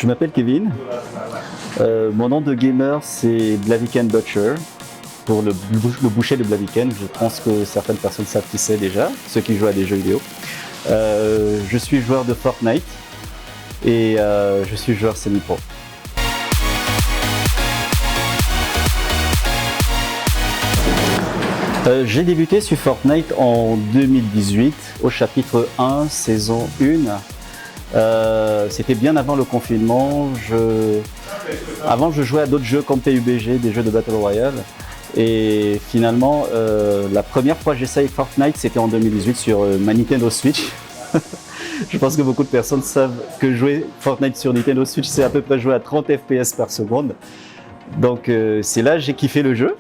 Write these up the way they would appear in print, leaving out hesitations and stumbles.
Je m'appelle Kevin. Mon nom de gamer c'est Blaviken Butcher. Pour le boucher de Blaviken, je pense que certaines personnes savent qui c'est déjà, ceux qui jouent à des jeux vidéo. Je suis joueur de Fortnite et je suis joueur semi-pro. J'ai débuté sur Fortnite en 2018 au chapitre 1, saison 1. C'était bien avant le confinement. Avant, je jouais à d'autres jeux comme PUBG, des jeux de Battle Royale. Et finalement, la première fois que j'essaye Fortnite, c'était en 2018 sur ma Nintendo Switch. Je pense que beaucoup de personnes savent que jouer Fortnite sur Nintendo Switch, c'est à peu près jouer à 30 FPS par seconde. Donc c'est là que j'ai kiffé le jeu.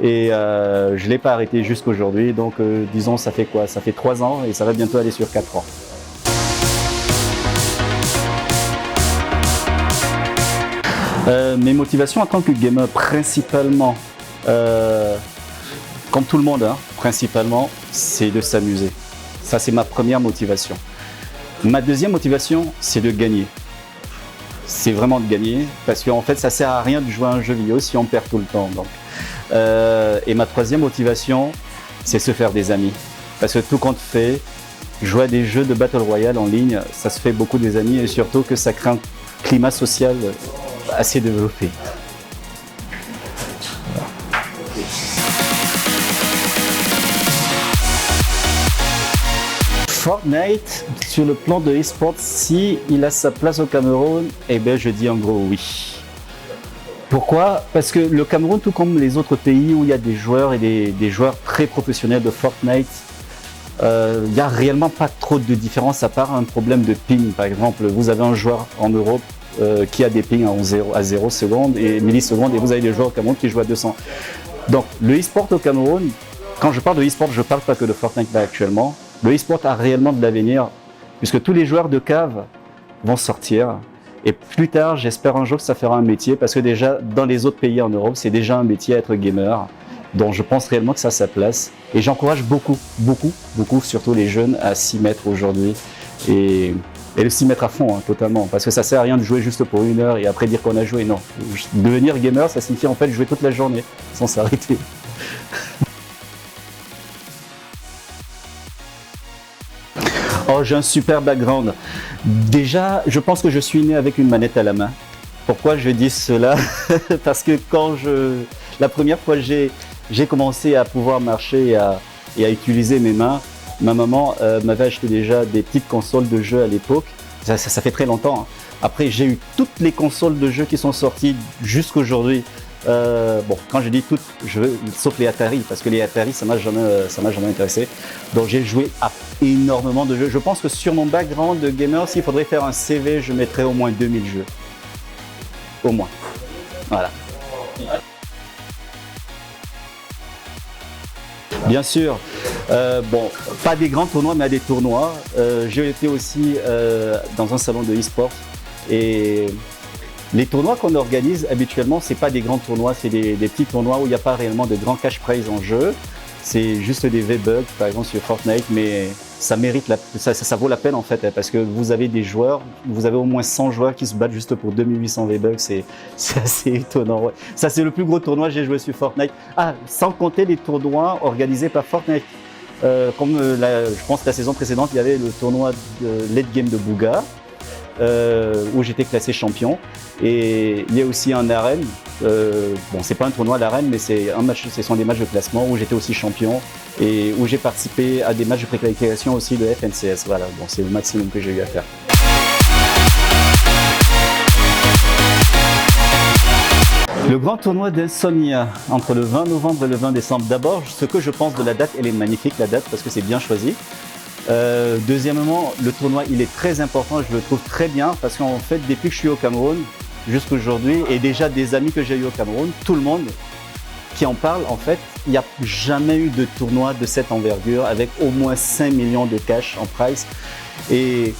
Et je ne l'ai pas arrêté jusqu'aujourd'hui. Donc disons, ça fait quoi? Ça fait 3 ans et ça va bientôt aller sur 4 ans. Mes motivations en tant que gamer, principalement, comme tout le monde, hein, principalement, c'est de s'amuser. Ça, c'est ma première motivation. Ma deuxième motivation, c'est de gagner. C'est vraiment de gagner, parce qu'en fait, ça ne sert à rien de jouer à un jeu vidéo si on perd tout le temps. Donc. Et ma troisième motivation, c'est se faire des amis. Parce que tout compte fait, jouer à des jeux de Battle Royale en ligne, ça se fait beaucoup des amis et surtout que ça crée un climat social assez développé. Fortnite, sur le plan de e-sport, si il a sa place au Cameroun, eh bien je dis en gros oui. Pourquoi? Parce que le Cameroun, tout comme les autres pays où il y a des joueurs et des joueurs très professionnels de Fortnite, il n'y a réellement pas trop de différence à part un problème de ping. Par exemple, vous avez un joueur en Europe qui a des pings à 0 secondes et millisecondes et vous avez des joueurs au Cameroun qui jouent à 200. Donc le e-sport au Cameroun, quand je parle de e-sport, je ne parle pas que de Fortnite là actuellement. Le e-sport a réellement de l'avenir puisque tous les joueurs de cave vont sortir. Et plus tard, j'espère un jour que ça fera un métier parce que déjà, dans les autres pays en Europe, c'est déjà un métier à être gamer. Donc je pense réellement que ça a sa place. Et j'encourage beaucoup, surtout les jeunes, à s'y mettre aujourd'hui. Et de s'y mettre à fond, hein, totalement. Parce que ça ne sert à rien de jouer juste pour 1 heure et après dire qu'on a joué. Non. Devenir gamer, ça signifie en fait jouer toute la journée, sans s'arrêter. Oh, j'ai un super background. Déjà, je pense que je suis né avec une manette à la main. Pourquoi je dis cela? Parce que la première fois que j'ai commencé à pouvoir marcher et à utiliser mes mains, ma maman m'avait acheté déjà des petites consoles de jeux à l'époque. Ça fait très longtemps. Hein. Après, j'ai eu toutes les consoles de jeux qui sont sorties jusqu'aujourd'hui. Bon, quand je dis toutes, sauf les Atari, parce que les Atari, ça m'a jamais intéressé. Donc j'ai joué à énormément de jeux. Je pense que sur mon background de gamer, s'il faudrait faire un CV, je mettrais au moins 2000 jeux. Au moins. Voilà. Bien sûr, bon, pas des grands tournois, mais à des tournois. J'ai été aussi dans un salon de e-sport et les tournois qu'on organise habituellement, ce n'est pas des grands tournois, c'est des petits tournois où il n'y a pas réellement de grands cash prize en jeu. C'est juste des V-Bucks, par exemple sur Fortnite, mais ça mérite, ça vaut la peine en fait, parce que vous avez des joueurs, vous avez au moins 100 joueurs qui se battent juste pour 2800 V-Bucks, c'est assez étonnant. Ouais. Ça c'est le plus gros tournoi que j'ai joué sur Fortnite. Ah, sans compter les tournois organisés par Fortnite. Comme je pense que la saison précédente, il y avait le tournoi de Late Game de Bouga. Où j'étais classé champion et il y a aussi un arène, bon c'est pas un tournoi à l'arène mais c'est un match, ce sont des matchs de classement où j'étais aussi champion et où j'ai participé à des matchs de préqualification aussi de FNCS, voilà, bon c'est le maximum que j'ai eu à faire. Le grand tournoi d'Insomnia entre le 20 novembre et le 20 décembre, d'abord ce que je pense de la date, elle est magnifique la date parce que c'est bien choisi. Deuxièmement, le tournoi il est très important, je le trouve très bien parce qu'en fait depuis que je suis au Cameroun jusqu'à aujourd'hui et déjà des amis que j'ai eu au Cameroun, tout le monde qui en parle en fait, il n'y a jamais eu de tournoi de cette envergure avec au moins 5 millions de cash en prize et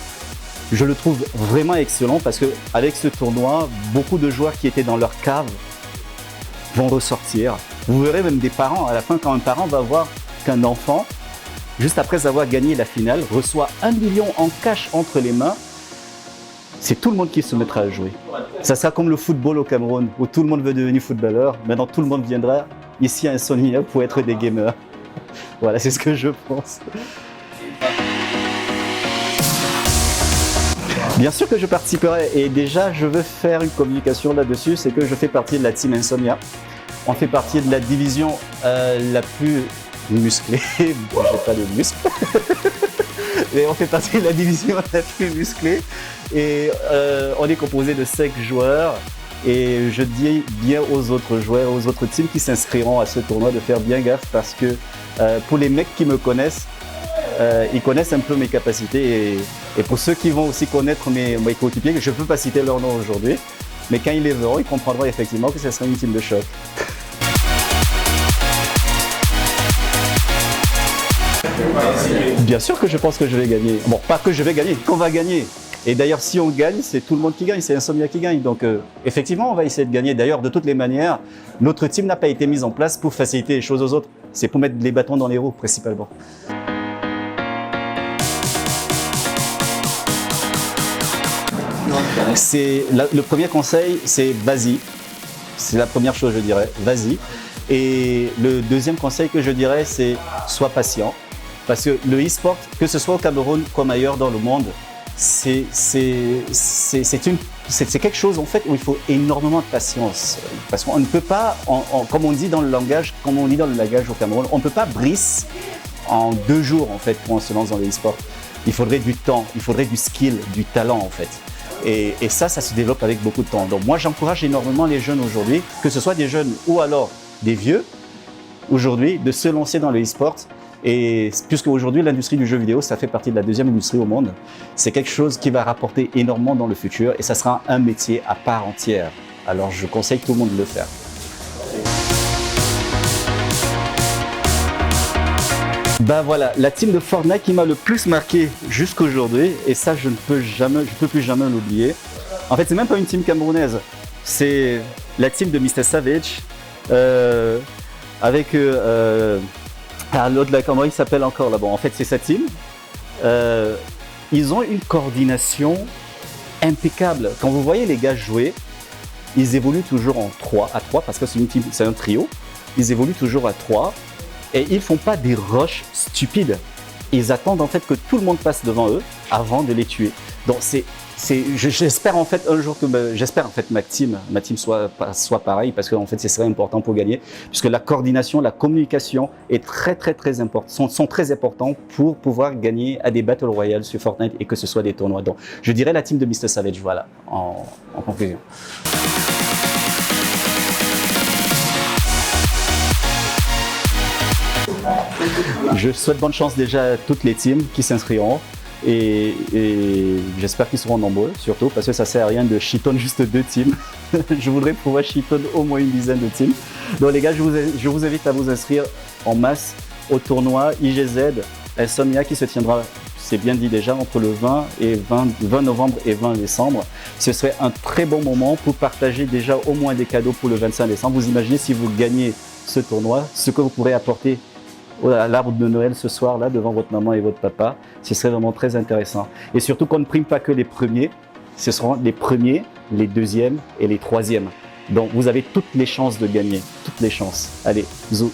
je le trouve vraiment excellent parce qu'avec ce tournoi, beaucoup de joueurs qui étaient dans leur cave vont ressortir. Vous verrez même des parents, à la fin quand un parent va voir qu'un enfant juste après avoir gagné la finale, reçoit 1 million en cash entre les mains. c'est tout le monde qui se mettra à jouer. Ça sera comme le football au Cameroun, où tout le monde veut devenir footballeur. Maintenant, tout le monde viendra ici à Insomnia pour être des gamers. Voilà, c'est ce que je pense. Bien sûr que je participerai et déjà je veux faire une communication là-dessus, c'est que je fais partie de la team Insomnia. On fait partie de la division la plus musclée, bon, j'ai pas de muscles, mais on fait partie de la division la plus musclée et on est composé de 5 joueurs et je dis bien aux autres joueurs, aux autres teams qui s'inscriront à ce tournoi de faire bien gaffe parce que pour les mecs qui me connaissent, ils connaissent un peu mes capacités et pour ceux qui vont aussi connaître mes coéquipiers, je ne peux pas citer leur nom aujourd'hui, mais quand ils les verront, ils comprendront effectivement que ce sera une team de choc. Bien sûr que je pense que je vais gagner. Bon, pas que je vais gagner, qu'on va gagner. Et d'ailleurs, si on gagne, c'est tout le monde qui gagne, c'est Insomnia qui gagne. Donc, effectivement, on va essayer de gagner. D'ailleurs, de toutes les manières, notre team n'a pas été mise en place pour faciliter les choses aux autres. C'est pour mettre les bâtons dans les roues, principalement. Le premier conseil, c'est vas-y. C'est la première chose, je dirais, vas-y. Et le deuxième conseil que je dirais, c'est sois patient. Parce que le e-sport, que ce soit au Cameroun comme ailleurs dans le monde, c'est quelque chose en fait où il faut énormément de patience. Parce qu'on ne peut pas, comme on dit dans le langage, au Cameroun, on ne peut pas briser en 2 jours en fait quand on se lance dans le e-sport. Il faudrait du temps, il faudrait du skill, du talent en fait. Et ça se développe avec beaucoup de temps. Donc moi, j'encourage énormément les jeunes aujourd'hui, que ce soit des jeunes ou alors des vieux, aujourd'hui, de se lancer dans le e-sport. Et puisque aujourd'hui, l'industrie du jeu vidéo, ça fait partie de la 2e industrie au monde, c'est quelque chose qui va rapporter énormément dans le futur et ça sera un métier à part entière. Alors, je conseille tout le monde de le faire. Ben voilà, la team de Fortnite qui m'a le plus marqué jusqu'aujourd'hui, et ça je ne peux plus jamais l'oublier. En fait, c'est même pas une team camerounaise, c'est la team de Mr Savage avec l'autre là, comment il s'appelle encore là. Bon, en fait, c'est sa team. Ils ont une coordination impeccable. Quand vous voyez les gars jouer, ils évoluent toujours à 3 parce que c'est une team, c'est un trio. Ils évoluent toujours à 3. Et ils ne font pas des rushs stupides. Ils attendent en fait que tout le monde passe devant eux avant de les tuer. Donc j'espère en fait un jour que ma team soit pareille parce que en fait ce serait important pour gagner puisque la coordination, la communication est très importante, sont très importants pour pouvoir gagner à des Battle Royale sur Fortnite et que ce soit des tournois. Donc je dirais la team de Mr Savage, voilà, en conclusion. Je souhaite bonne chance déjà à toutes les teams qui s'inscriront et j'espère qu'ils seront nombreux surtout parce que ça sert à rien de shiton juste 2 teams. Je voudrais pouvoir shiton au moins une dizaine de teams. Donc les gars, je vous invite à vous inscrire en masse au tournoi IGZ Insomnia qui se tiendra, c'est bien dit déjà, entre le 20 novembre et 20 décembre. Ce serait un très bon moment pour partager déjà au moins des cadeaux pour le 25 décembre. Vous imaginez si vous gagnez ce tournoi, ce que vous pourrez apporter à l'arbre de Noël ce soir-là devant votre maman et votre papa, ce serait vraiment très intéressant. Et surtout qu'on ne prime pas que les premiers, ce seront les premiers, les 2e et les 3e. Donc vous avez toutes les chances de gagner, toutes les chances. Allez, zou.